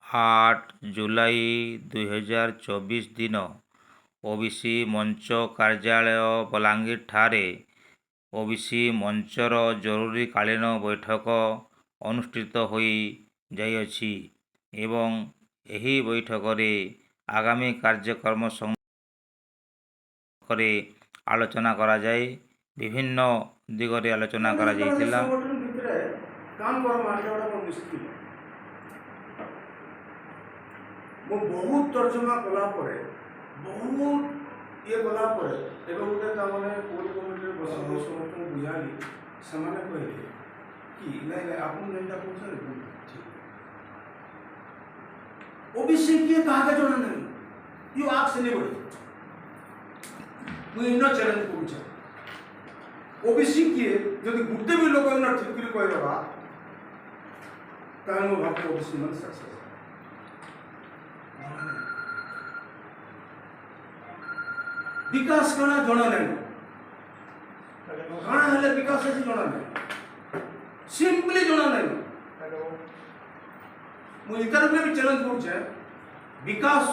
8 ଜୁଲାଇ 2024 ଦିନ ଓବିସି ମଞ୍ଚ କାର୍ଯ୍ୟାଳୟ ବଲାଙ୍ଗୀରଠାରେ ଓବିସି ମଞ୍ଚର ଜରୁରୀକାଳୀନ ବୈଠକ ଅନୁଷ୍ଠିତ ହୋଇଯାଇଅଛି ଏବଂ ଏହି ବୈଠକରେ ଆଗାମୀ କାର୍ଯ୍ୟକ୍ରମ ସମ୍ପର୍କରେ ଆଲୋଚନା କରାଯାଇ ବିଭିନ୍ନ ଦିଗରେ ଆଲୋଚନା କରାଯାଇଥିଲା। ମୁଁ ବହୁତ ତର୍ଜମା କଲା ପରେ ବହୁତ ଇଏ କଲା ପରେ ଏବେ ଗୋଟେ ତାମାନେ କୋର୍ଟ କମିଟିରେ ବସିକି ସମସ୍ତଙ୍କୁ ବୁଝାଲି ସେମାନେ କହିଲେ କି ନାଇଁ ଆପଣ ଯେନ୍ଟା କହୁଛନ୍ତି ଠିକ୍ ଓବିସି କିଏ କାହାକେ ଜଣା ନାହିଁ ୟୁ ଆକ୍ସ ଏନିବଡି ମୁଁ ଇନ ଚ୍ୟାଲେଞ୍ଜ କରୁଛେ ଓବିସି କିଏ ଯଦି ଗୋଟେ ବି ଲୋକ ଇନ ଠିକ୍ କରି କହିଦେବା ତାହେଲେ ମୁଁ ଭାବେ ଓବିସି ମାନେ ସକ୍ସେସ୍ विकास कणा जणा नहीं कणा हेले विकास है जणा नहीं सिंपली जणा नहीं मु इतर भी चैलेंज करछे विकास